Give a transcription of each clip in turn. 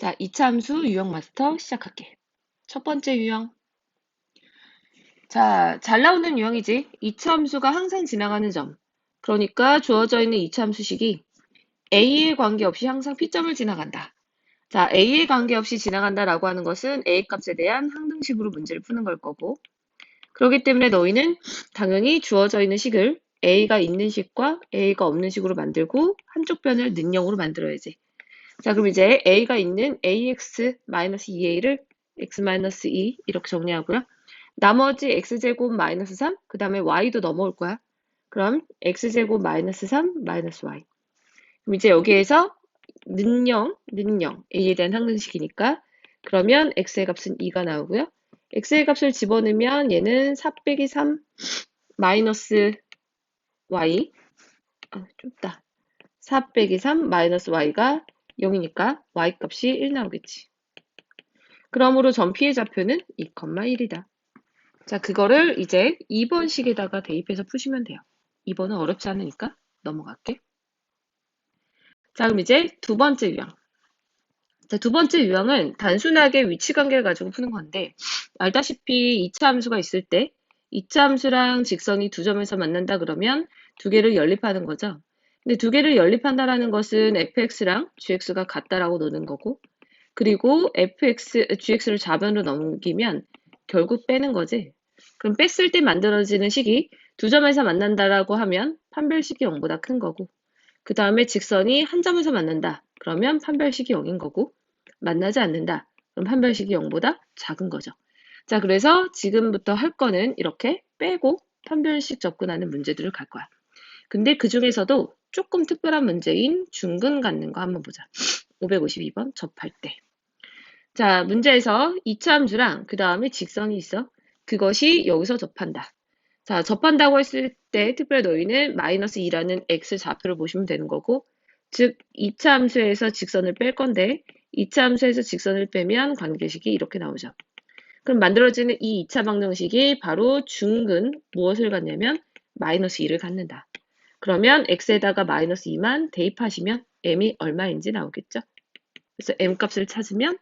자, 이차함수 유형 마스터 시작할게. 첫 번째 유형. 자, 잘 나오는 유형이지. 이차함수가 항상 지나가는 점. 그러니까 주어져 있는 이차함수식이 A에 관계없이 항상 P점을 지나간다. 자, A에 관계없이 지나간다라고 하는 것은 A 값에 대한 항등식으로 문제를 푸는 걸 거고. 그렇기 때문에 너희는 당연히 주어져 있는 식을 A가 있는 식과 A가 없는 식으로 만들고 한쪽 변을 능형으로 만들어야지. 자, 그럼 이제 A가 있는 AX-2A를 X-2 이렇게 정리하고요. 나머지 X제곱 마이너스 3, 그 다음에 Y도 넘어올 거야. 그럼 X제곱 마이너스 3 마이너스 Y. 그럼 이제 여기에서 능령, A에 대한 항등식이니까 그러면 X의 값은 2가 나오고요. X의 값을 집어넣으면 얘는 4 빼기 3 마이너스 Y. 좁다. 4 빼기 3 마이너스 Y가 0이니까 Y 값이 1 나오겠지. 그러므로 전피의 좌표는 2,1이다. 자, 그거를 이제 2번 식에다가 대입해서 푸시면 돼요. 2번은 어렵지 않으니까 넘어갈게. 자, 그럼 이제 두 번째 유형. 자, 두 번째 유형은 단순하게 위치 관계를 가지고 푸는 건데, 알다시피 2차 함수가 있을 때 2차 함수랑 직선이 두 점에서 만난다 그러면 두 개를 연립하는 거죠. 근데 두 개를 연립한다라는 것은 fx랑 gx가 같다라고 노는 거고, 그리고 gx를 좌변으로 넘기면 결국 빼는 거지. 그럼 뺐을 때 만들어지는 식이 두 점에서 만난다라고 하면 판별식이 0보다 큰 거고, 그 다음에 직선이 한 점에서 만난다. 그러면 판별식이 0인 거고, 만나지 않는다. 그럼 판별식이 0보다 작은 거죠. 자, 그래서 지금부터 할 거는 이렇게 빼고 판별식 접근하는 문제들을 갈 거야. 근데 그 중에서도 조금 특별한 문제인 중근 갖는 거 한번 보자. 552번 접할 때. 자, 문제에서 2차 함수랑 그 다음에 직선이 있어. 그것이 여기서 접한다. 자, 접한다고 했을 때 특별히 너희는 마이너스 2라는 x 좌표를 보시면 되는 거고, 즉 2차 함수에서 직선을 뺄 건데 2차 함수에서 직선을 빼면 관계식이 이렇게 나오죠. 그럼 만들어지는 이 2차 방정식이 바로 중근 무엇을 갖냐면 마이너스 2를 갖는다. 그러면 x에다가 마이너스 2만 대입하시면 m이 얼마인지 나오겠죠. 그래서 m 값을 찾으면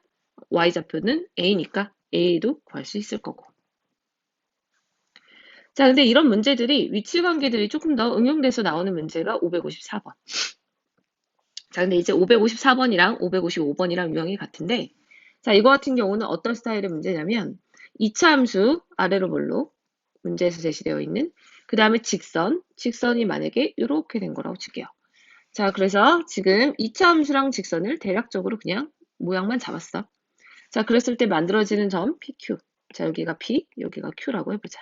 y좌표는 a니까 a도 구할 수 있을 거고. 자, 근데 이런 문제들이 위치 관계들이 조금 더 응용돼서 나오는 문제가 554번. 자, 근데 이제 554번이랑 555번이랑 유형이 같은데, 자, 이거 같은 경우는 어떤 스타일의 문제냐면 2차 함수 아래로 볼로 문제에서 제시되어 있는 그 다음에 직선이 만약에 이렇게 된 거라고 칠게요. 자, 그래서 지금 2차 함수랑 직선을 대략적으로 그냥 모양만 잡았어. 자, 그랬을 때 만들어지는 점 PQ. 자, 여기가 P, 여기가 Q라고 해보자.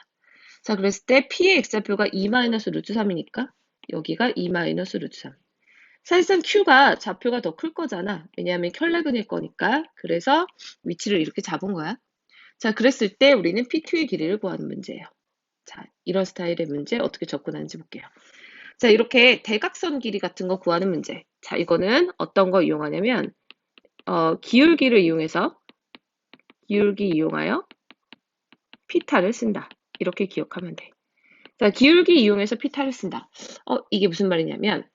자, 그랬을 때 P의 x좌표가 2-루트3이니까 여기가 2-루트3. 사실상 Q가 좌표가 더 클 거잖아. 왜냐하면 켤레근일 거니까. 그래서 위치를 이렇게 잡은 거야. 자, 그랬을 때 우리는 PQ의 길이를 구하는 문제예요. 자, 이런 스타일의 문제 어떻게 접근하는지 볼게요. 자, 이렇게 대각선 길이 같은 거 구하는 문제. 자, 이거는 어떤 거 이용하냐면 기울기를 이용해서 기울기 이용하여 피타를 쓴다. 이렇게 기억하면 돼. 자, 기울기 이용해서 피타를 쓴다. 이게 무슨 말이냐면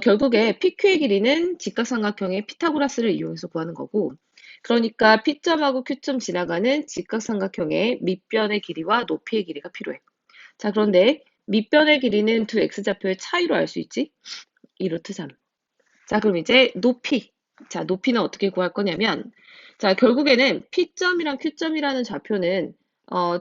결국에 PQ의 길이는 직각삼각형의 피타고라스를 이용해서 구하는 거고, 그러니까 P점하고 Q점 지나가는 직각삼각형의 밑변의 길이와 높이의 길이가 필요해. 자, 그런데 밑변의 길이는 두 x좌표의 차이로 알 수 있지? 2루트3. 자, 그럼 이제 높이. 자, 높이는 어떻게 구할 거냐면, 자, 결국에는 P점이랑 Q점이라는 좌표는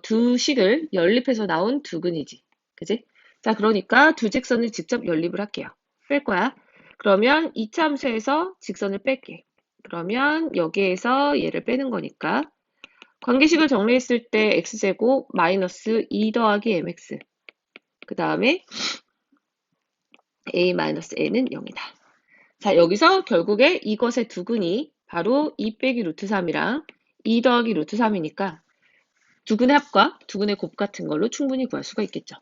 두 식을 연립해서 나온 두근이지. 그지? 자, 그러니까 두 직선을 직접 연립을 할게요. 뺄 거야. 그러면 2차 함수에서 직선을 뺄게. 그러면 여기에서 얘를 빼는 거니까 관계식을 정리했을 때 x제곱 마이너스 2 더하기 mx 그 다음에 a-n은 0이다. 자, 여기서 결국에 이것의 두근이 바로 2 빼기 루트 3이랑 2 더하기 루트 3이니까 두근의 합과 두근의 곱 같은 걸로 충분히 구할 수가 있겠죠.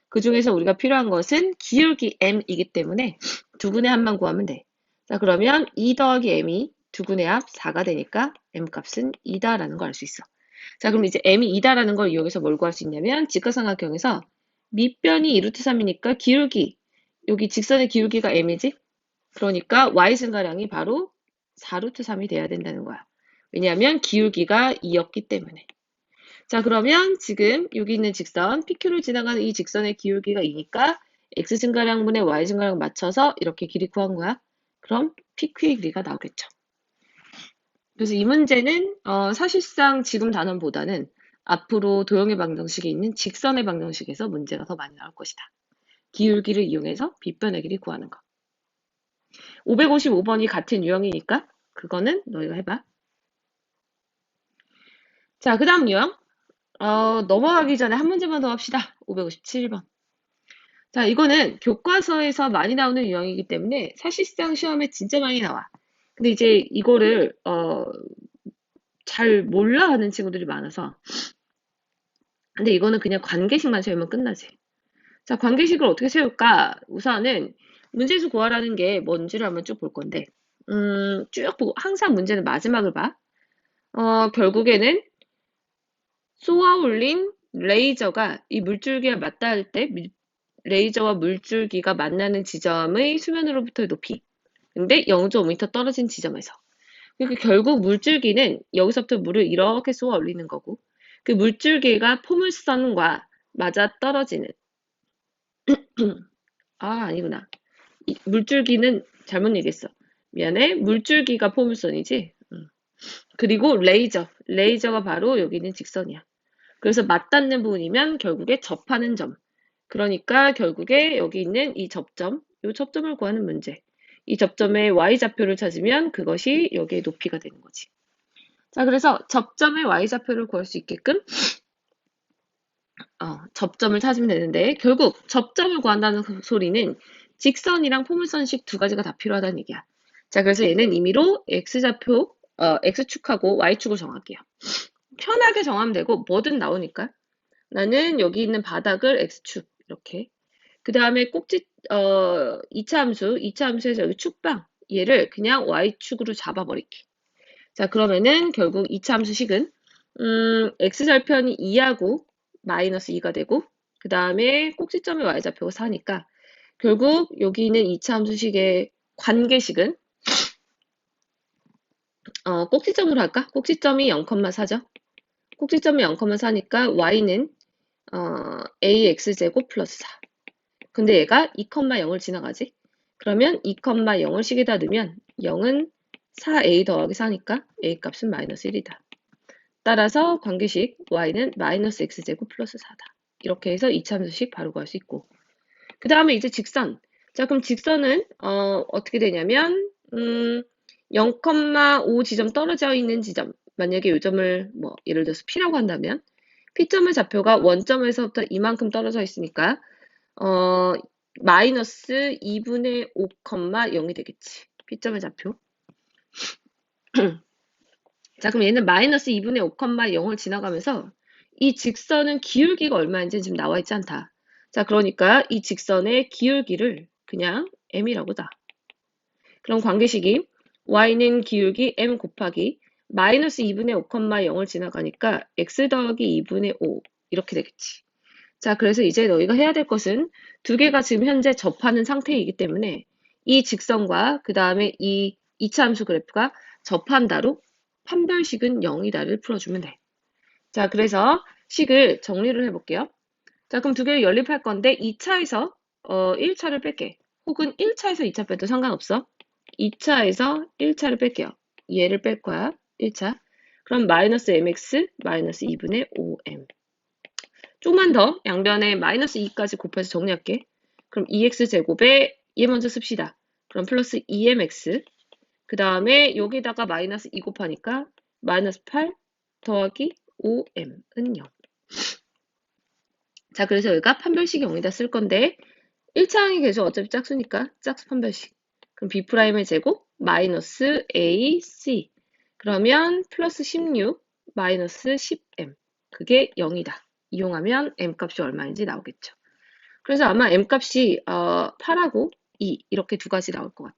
그 중에서 우리가 필요한 것은 기울기 m이기 때문에 두근의 합만 구하면 돼. 자, 그러면 2 더하기 m이 두근의 합 4가 되니까 m 값은 2다라는 걸 알 수 있어. 자, 그럼 이제 m이 2다라는 걸 이용해서 뭘 구할 수 있냐면 직각삼각형에서 밑변이 2루트 3이니까 기울기, 여기 직선의 기울기가 m이지? 그러니까 y 증가량이 바로 4루트 3이 돼야 된다는 거야. 왜냐하면 기울기가 2였기 때문에. 자, 그러면 지금 여기 있는 직선, PQ를 지나가는 이 직선의 기울기가 2니까 X 증가량분의 Y 증가량 맞춰서 이렇게 길이 구한 거야. 그럼 PQ의 길이가 나오겠죠. 그래서 이 문제는 사실상 지금 단원보다는 앞으로 도형의 방정식에 있는 직선의 방정식에서 문제가 더 많이 나올 것이다. 기울기를 이용해서 빗변의 길이 구하는 거. 555번이 같은 유형이니까 그거는 너희가 해봐. 자, 그 다음 유형. 넘어가기 전에 한 문제만 더 합시다. 557번. 자, 이거는 교과서에서 많이 나오는 유형이기 때문에 사실상 시험에 진짜 많이 나와. 근데 이제 이거를 잘 몰라 하는 친구들이 많아서. 근데 이거는 그냥 관계식만 세우면 끝나지. 자, 관계식을 어떻게 세울까? 우선은 문제수 구하라는 게 뭔지를 한번 쭉 볼 건데, 쭉 보고 항상 문제는 마지막을 봐. 결국에는 쏘아 올린 레이저가 이 물줄기와 맞닿을 때 레이저와 물줄기가 만나는 지점의 수면으로부터의 높이. 근데 0.5m 떨어진 지점에서. 그러니까 결국 물줄기는 여기서부터 물을 이렇게 쏘아 올리는 거고, 그 물줄기가 포물선과 맞아 떨어지는. 아니구나. 물줄기는 잘못 얘기했어. 미안해. 물줄기가 포물선이지. 그리고 레이저가 바로 여기 있는 직선이야. 그래서 맞닿는 부분이면 결국에 접하는 점. 그러니까 결국에 여기 있는 이 접점, 이 접점을 구하는 문제. 이 접점의 y좌표를 찾으면 그것이 여기의 높이가 되는 거지. 자, 그래서 접점의 y좌표를 구할 수 있게끔 접점을 찾으면 되는데 결국 접점을 구한다는 소리는 직선이랑 포물선식 두 가지가 다 필요하다는 얘기야. 자, 그래서 얘는 임의로 x좌표, x축하고 y축을 정할게요. 편하게 정하면 되고 뭐든 나오니까. 나는 여기 있는 바닥을 x축 이렇게. 그 다음에 꼭지 2차 함수에서 여기 축방 얘를 그냥 y축으로 잡아버리기. 자, 그러면은 결국 2차 함수식은 x절편이 2하고 마이너스 2가 되고 그 다음에 꼭지점의 y좌표가 4니까 결국 여기 있는 2차 함수식의 관계식은 꼭지점으로 할까? 꼭지점이 0,4죠. 꼭지점이 0,4니까 y는 ax제곱 플러스 4. 근데 얘가 2,0을 지나가지. 그러면 2,0을 식에다 넣으면 0은 4a 더하기 4니까 a 값은 마이너스 1이다. 따라서 관계식 y는 마이너스 x제곱 플러스 4다. 이렇게 해서 2차 함수식 바로 구할 수 있고. 그 다음에 이제 직선. 자, 그럼 직선은 어떻게 되냐면 0,5 지점 떨어져 있는 지점. 만약에 이 점을 뭐 예를 들어서 P라고 한다면 P점의 좌표가 원점에서부터 이만큼 떨어져 있으니까 마이너스 2분의 5,0이 되겠지. P점의 좌표. 자, 그럼 얘는 마이너스 2분의 5,0을 지나가면서 이 직선은 기울기가 얼마인지 지금 나와 있지 않다. 자, 그러니까 이 직선의 기울기를 그냥 m이라고 다. 그럼 관계식이 y는 기울기 m 곱하기 마이너스 2분의 5,0을 지나가니까 x 더하기 2분의 5 이렇게 되겠지. 자, 그래서 이제 너희가 해야 될 것은 두 개가 지금 현재 접하는 상태이기 때문에 이 직선과 그 다음에 이 2차 함수 그래프가 접한다로 판별식은 0이다를 풀어주면 돼. 자, 그래서 식을 정리를 해볼게요. 자, 그럼 두 개를 연립할 건데 2차에서 1차를 뺄게. 혹은 1차에서 2차 빼도 상관없어. 2차에서 1차를 뺄게요. 얘를 뺄 거야. 1차. 그럼 마이너스 mx 마이너스 2분의 5m. 조금만 더 양변에 마이너스 2까지 곱해서 정리할게. 그럼 2x제곱에 얘 먼저 씁시다. 그럼 플러스 2mx. 그 다음에 여기다가 마이너스 2 곱하니까 마이너스 8 더하기 5m은 0. 자, 그래서 여기가 판별식이 0이다 쓸 건데 1차항이 계속 어차피 짝수니까 짝수 판별식. 그럼 b'의 제곱 마이너스 ac. 그러면 플러스 16 마이너스 10m. 그게 0이다. 이용하면 m값이 얼마인지 나오겠죠. 그래서 아마 m값이 8하고 2 이렇게 두 가지 나올 것 같아.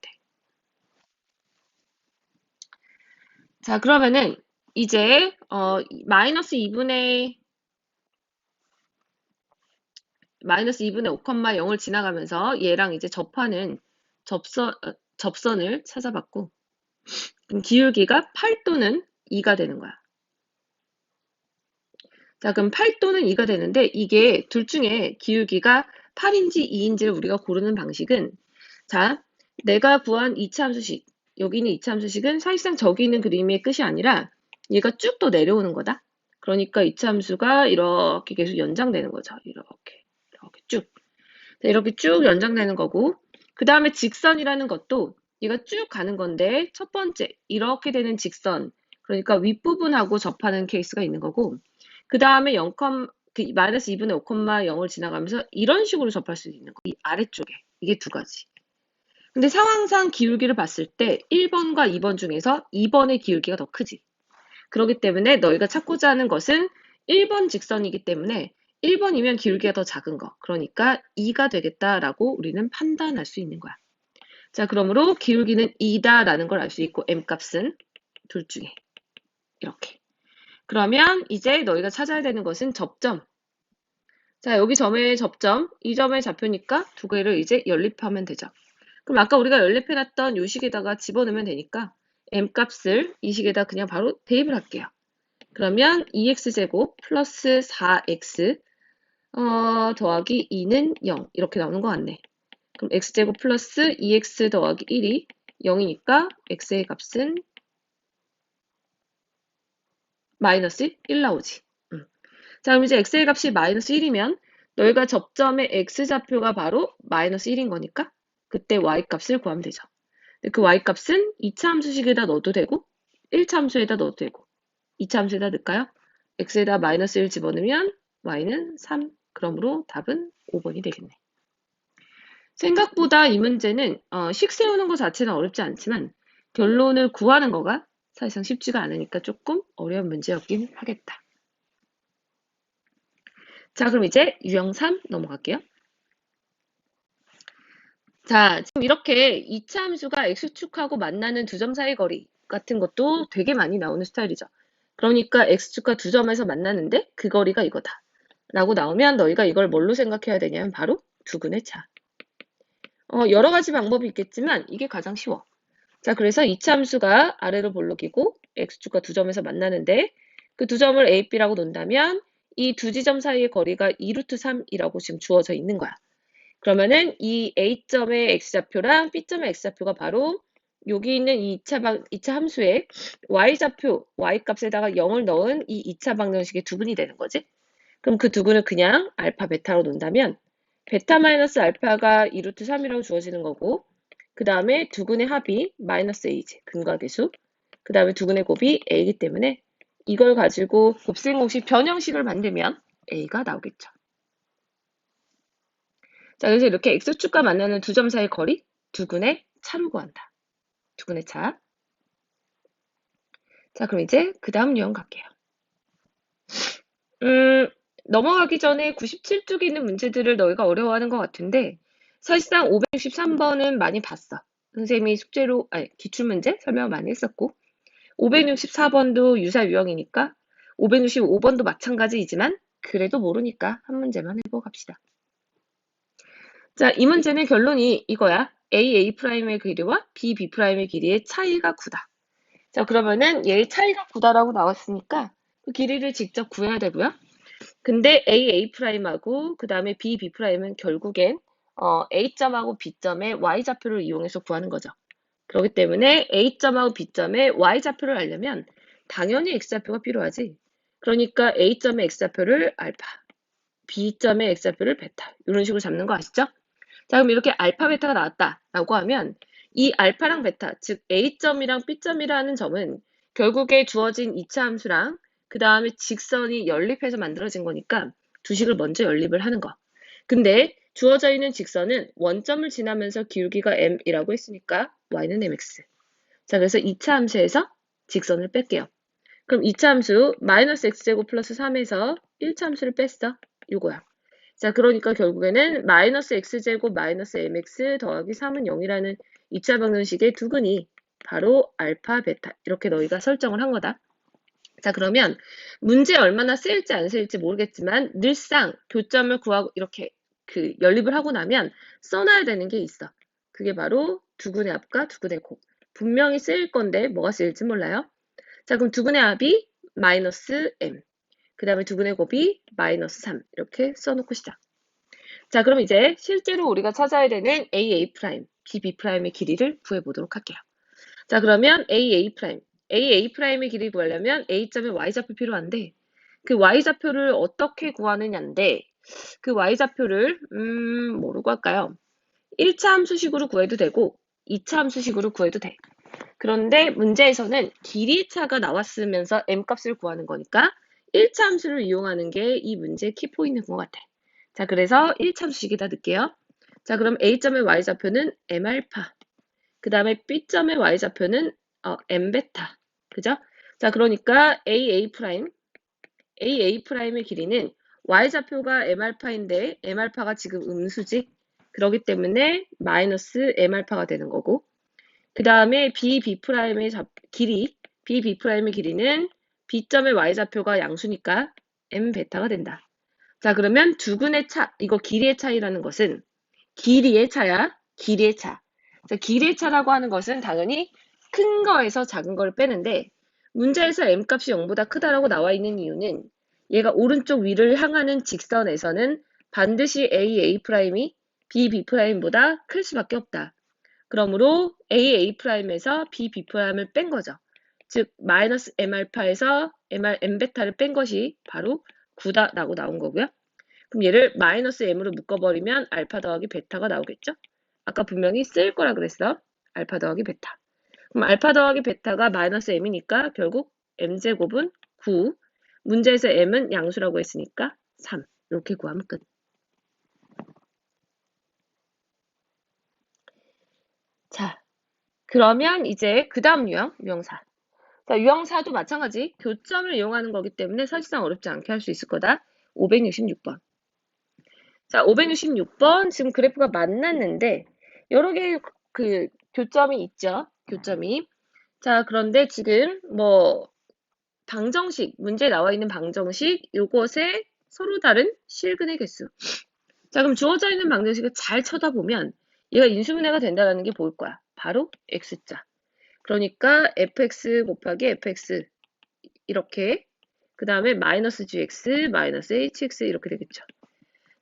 자, 그러면은 이제 마이너스 2분의 5,0을 지나가면서 얘랑 이제 접하는 접선을 찾아봤고 그럼 기울기가 8 또는 2가 되는 거야. 자, 그럼 8 또는 2가 되는데 이게 둘 중에 기울기가 8인지 2인지를 우리가 고르는 방식은 자, 내가 구한 이차함수식, 여기 있는 이차함수식은 사실상 저기 있는 그림의 끝이 아니라 얘가 쭉 더 내려오는 거다. 그러니까 이차함수가 이렇게 계속 연장되는 거죠. 이렇게 쭉. 이렇게 쭉 연장되는 거고 그 다음에 직선이라는 것도 얘가 쭉 가는 건데 첫 번째 이렇게 되는 직선 그러니까 윗부분하고 접하는 케이스가 있는 거고 그 다음에 0, 마이너스 2분의 5,0을 지나가면서 이런 식으로 접할 수 있는 거. 이 아래쪽에. 이게 두 가지. 근데 상황상 기울기를 봤을 때 1번과 2번 중에서 2번의 기울기가 더 크지. 그렇기 때문에 너희가 찾고자 하는 것은 1번 직선이기 때문에 1번이면 기울기가 더 작은 거. 그러니까 2가 되겠다라고 우리는 판단할 수 있는 거야. 자, 그러므로 기울기는 2다라는 걸 알 수 있고 m값은 둘 중에 이렇게. 그러면 이제 너희가 찾아야 되는 것은 접점. 자, 여기 점의 접점, 이 점의 좌표니까 두 개를 이제 연립하면 되죠. 그럼 아까 우리가 연립해놨던 이 식에다가 집어넣으면 되니까 m값을 이 식에다 그냥 바로 대입을 할게요. 그러면 2x제곱 플러스 4x 더하기 2는 0 이렇게 나오는 거 같네. 그럼 x제곱 플러스 2x 더하기 1이 0이니까 x의 값은 마이너스 1 나오지. 자, 그럼 이제 x의 값이 마이너스 1이면 너희가 접점의 x좌표가 바로 마이너스 1인 거니까 그때 y값을 구하면 되죠. 근데 그 y값은 2차 함수식에다 넣어도 되고 1차 함수에다 넣어도 되고 2차 함수에다 넣을까요? x에다 마이너스 1 집어넣으면 y는 3. 그러므로 답은 5번이 되겠네. 생각보다 이 문제는 식 세우는 것 자체는 어렵지 않지만 결론을 구하는 거가 사실상 쉽지가 않으니까 조금 어려운 문제였긴 하겠다. 자, 그럼 이제 유형 3 넘어갈게요. 자, 지금 이렇게 2차 함수가 x축하고 만나는 두 점 사이 거리 같은 것도 되게 많이 나오는 스타일이죠. 그러니까 x축과 두 점에서 만나는데 그 거리가 이거다. 라고 나오면 너희가 이걸 뭘로 생각해야 되냐면 바로 두근의 차. 여러 가지 방법이 있겠지만 이게 가장 쉬워. 자, 그래서 2차 함수가 아래로 볼록이고 x축과 두 점에서 만나는데 그 두 점을 a, b라고 놓는다면 이 두 지점 사이의 거리가 2루트 3이라고 지금 주어져 있는 거야. 그러면은 이 a점의 x좌표랑 b점의 x좌표가 바로 여기 있는 이 2차 함수의 y좌표, y값에다가 0을 넣은 이 2차 방정식의 두근이 되는 거지. 그럼 그 두근을 그냥 알파, 베타로 놓는다면 베타 마이너스 알파가 2루트 3이라고 주어지는 거고 그 다음에 두근의 합이 마이너스 a지, 근과계수. 그 다음에 두근의 곱이 a이기 때문에 이걸 가지고 곱셈공식 변형식을 만들면 a가 나오겠죠. 자, 그래서 이렇게 x축과 만나는 두 점 사이의 거리, 두근의 차로 구한다. 두근의 차. 자, 그럼 이제 그 다음 유형 갈게요. 넘어가기 전에 97쪽에 있는 문제들을 너희가 어려워하는 것 같은데 사실상 563번은 많이 봤어. 선생님이 숙제로, 기출문제 설명을 많이 했었고 564번도 유사 유형이니까 565번도 마찬가지이지만 그래도 모르니까 한 문제만 해보고 갑시다. 자, 이 문제는 결론이 이거야. A'의 길이와 B'의 길이의 차이가 9다. 자, 그러면은 얘의 차이가 9다라고 나왔으니까 그 길이를 직접 구해야 되고요. 근데 A'하고 그 다음에 B'은 결국엔 A점하고 B점의 Y좌표를 이용해서 구하는 거죠. 그렇기 때문에 A점하고 B점의 Y좌표를 알려면 당연히 X좌표가 필요하지. 그러니까 A점의 X좌표를 알파, B점의 X좌표를 베타 이런 식으로 잡는 거 아시죠? 자, 그럼 이렇게 알파, 베타가 나왔다라고 하면 이 알파랑 베타, 즉 A점이랑 B점이라는 점은 결국에 주어진 2차 함수랑 그 다음에 직선이 연립해서 만들어진 거니까 두 식을 먼저 연립을 하는 거. 근데 주어져 있는 직선은 원점을 지나면서 기울기가 m이라고 했으니까 y는 mx. 자, 그래서 2차 함수에서 직선을 뺄게요. 그럼 2차 함수 마이너스 x제곱 플러스 3에서 1차 함수를 뺐어. 이거야. 자, 그러니까 결국에는 마이너스 x제곱 마이너스 mx 더하기 3은 0이라는 2차 방정식의 두근이 바로 알파, 베타 이렇게 너희가 설정을 한 거다. 자, 그러면 문제 얼마나 쓰일지 안 쓰일지 모르겠지만 늘상 교점을 구하고 이렇게 연립을 하고 나면 써놔야 되는 게 있어. 그게 바로 두근의 합과 두근의 곱. 분명히 쓰일 건데 뭐가 쓰일지 몰라요. 자, 그럼 두분의 합이 마이너스 m. 그 다음에 두분의 곱이 마이너스 3. 이렇게 써놓고 시작. 자, 그럼 이제 실제로 우리가 찾아야 되는 AA', BB'의 길이를 구해보도록 할게요. 자, 그러면 AA'의 길이 구하려면 A점의 Y좌표 필요한데 그 Y좌표를 어떻게 구하느냐인데 그 Y좌표를 뭐라고 할까요? 1차 함수식으로 구해도 되고 2차 함수식으로 구해도 돼. 그런데 문제에서는 길이 차가 나왔으면서 m값을 구하는 거니까 1차 함수를 이용하는 게 이 문제의 키포인트인 것 같아. 자, 그래서 1차 함수식에다 넣을게요. 자, 그럼 A점의 Y좌표는 M알파. 그 다음에 B점의 Y좌표는 M베타. 그죠? 자, 그러니까 AA'의 길이는 Y좌표가 M알파인데 M알파가 지금 음수지? 그렇기 때문에 마이너스 M알파가 되는 거고 그 다음에 BB'의 길이는 B점의 Y좌표가 양수니까 M베타가 된다. 자, 그러면 두근의 차, 이거 길이의 차이라는 것은 길이의 차야, 길이의 차. 자, 길이의 차라고 하는 것은 당연히 큰 거에서 작은 걸 빼는데 문제에서 m값이 0보다 크다라고 나와 있는 이유는 얘가 오른쪽 위를 향하는 직선에서는 반드시 AA'이 BB'보다 클 수밖에 없다. 그러므로 AA'에서 BB'을 뺀 거죠. 즉 마이너스 M알파에서 M베타를 뺀 것이 바로 9다라고 나온 거고요. 그럼 얘를 마이너스 M으로 묶어버리면 알파 더하기 베타가 나오겠죠? 아까 분명히 쓸 거라 그랬어. 알파 더하기 베타. 그럼 알파 더하기 베타가 마이너스 M이니까 결국 M제곱은 9. 문제에서 M은 양수라고 했으니까 3. 이렇게 구하면 끝. 자, 그러면 이제 그 다음 유형사. 자, 유형사도 마찬가지. 교점을 이용하는 거기 때문에 사실상 어렵지 않게 할 수 있을 거다. 566번. 자, 566번 지금 그래프가 만났는데 여러 개의 그 교점이 있죠. 교점이. 자, 그런데 지금 뭐 방정식, 문제에 나와 있는 방정식 요것에 서로 다른 실근의 개수. 자, 그럼 주어져 있는 방정식을 잘 쳐다보면 얘가 인수분해가 된다는 게 보일 거야. 바로 x자. 그러니까 fx 곱하기 fx 이렇게 그 다음에 마이너스 gx 마이너스 hx 이렇게 되겠죠.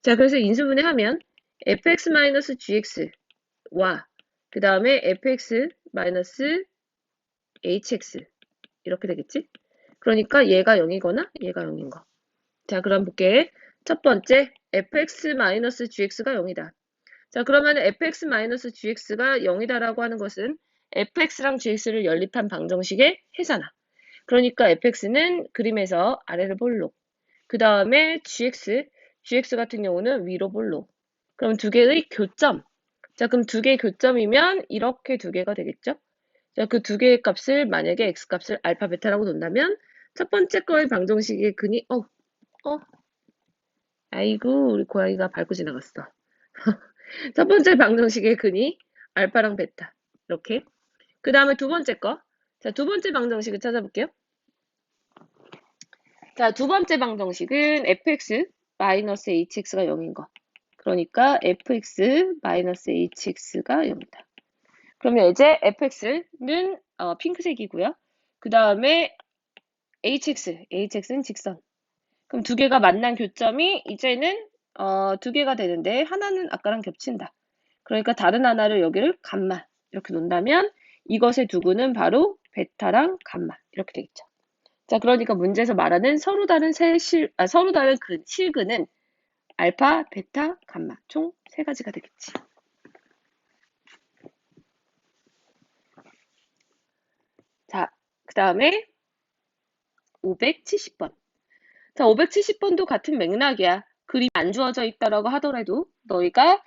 자, 그래서 인수분해하면 fx 마이너스 gx와 그 다음에 fx 마이너스 hx 이렇게 되겠지? 그러니까 얘가 0이거나 얘가 0인 거. 자, 그럼 볼게. 첫 번째 fx 마이너스 gx가 0이다. 자, 그러면 fx 마이너스 gx가 0이다라고 하는 것은 fx랑 gx를 연립한 방정식의 해잖아. 그러니까 fx는 그림에서 아래를 볼록. 그 다음에 gx 같은 경우는 위로 볼록. 그럼 두 개의 교점. 자, 그럼 두 개의 교점이면 이렇게 두 개가 되겠죠? 자, 그 두 개의 값을 만약에 x값을 알파 베타라고 놓는다면 첫 번째 거의 방정식의 근이 아이고 우리 고양이가 밟고 지나갔어. 첫 번째 방정식의 근이 알파랑 베타 이렇게. 그 다음에 두 번째 거. 자, 두 번째 방정식을 찾아볼게요. 자, 두 번째 방정식은 fx 마이너스 hx가 0인 거. 그러니까 fx 마이너스 hx가 0이다. 그러면 이제 fx는 핑크색이고요. 그 다음에 hx는 직선. 그럼 두 개가 만난 교점이 이제는 두 개가 되는데 하나는 아까랑 겹친다. 그러니까 다른 하나를 여기를 감마 이렇게 놓는다면 이것의 두구는 바로 베타랑 감마 이렇게 되겠죠. 자, 그러니까 문제에서 말하는 서로 다른 실근은 알파, 베타, 감마 총 세 가지가 되겠지. 자, 그 다음에 570번. 자, 570번도 같은 맥락이야. 그림이 안 주어져 있다라고 하더라도 너희가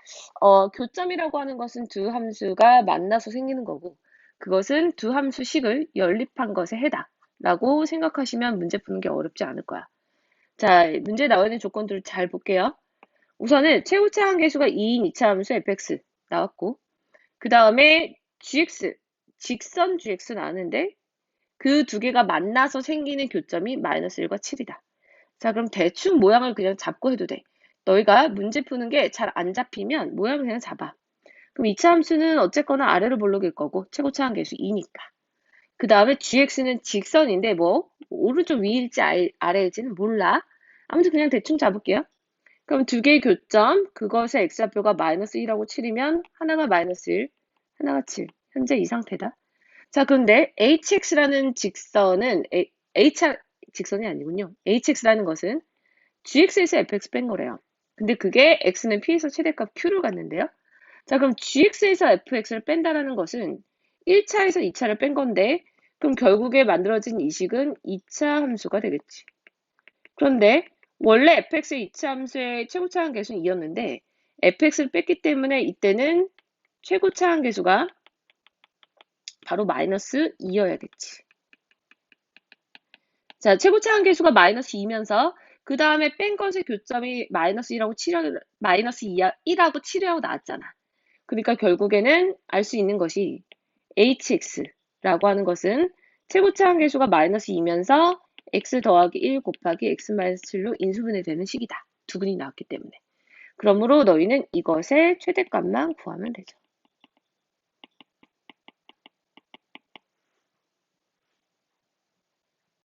교점이라고 하는 것은 두 함수가 만나서 생기는 거고 그것은 두 함수식을 연립한 것에 해다라고 생각하시면 문제 푸는 게 어렵지 않을 거야. 자, 문제에 나와 있는 조건들을 잘 볼게요. 우선은 최고차 함계수가 2인 2차 함수 fx 나왔고 그 다음에 gx, 직선 gx 나왔는데 그 두 개가 만나서 생기는 교점이 마이너스 1과 7이다. 자, 그럼 대충 모양을 그냥 잡고 해도 돼. 너희가 문제 푸는 게 잘 안 잡히면 모양을 그냥 잡아. 그럼 이차 함수는 어쨌거나 아래로 볼록일 거고 최고차 한계수 2니까. 그 다음에 gx는 직선인데 뭐 오른쪽 위일지 아래일지는 몰라. 아무튼 그냥 대충 잡을게요. 그럼 두 개의 교점, 그것의 x좌표가 마이너스 1하고 7이면 하나가 마이너스 1, 하나가 7. 현재 이 상태다. 자, 그런데 hx라는 직선은 직선이 아니군요. hx라는 것은 gx에서 fx 뺀 거래요. 근데 그게 x는 p에서 최대값 q를 갖는데요. 자, 그럼 gx에서 fx를 뺀다라는 것은 1차에서 2차를 뺀 건데 그럼 결국에 만들어진 이 식은 2차 함수가 되겠지. 그런데 원래 fx의 2차 함수의 최고차 한계수는 2였는데 fx를 뺐기 때문에 이때는 최고차 한계수가 바로 마이너스 2여야겠지. 자, 최고차 한계수가 마이너스 2면서 그 다음에 뺀 것의 교점이 마이너스 1하고 1하고 7하고 나왔잖아. 그러니까 결국에는 알 수 있는 것이 hx라고 하는 것은 최고차 한계수가 마이너스 2면서 x 더하기 1 곱하기 x 마이너스 7로 인수분해 되는 식이다. 두 근이 나왔기 때문에. 그러므로 너희는 이것의 최대값만 구하면 되죠.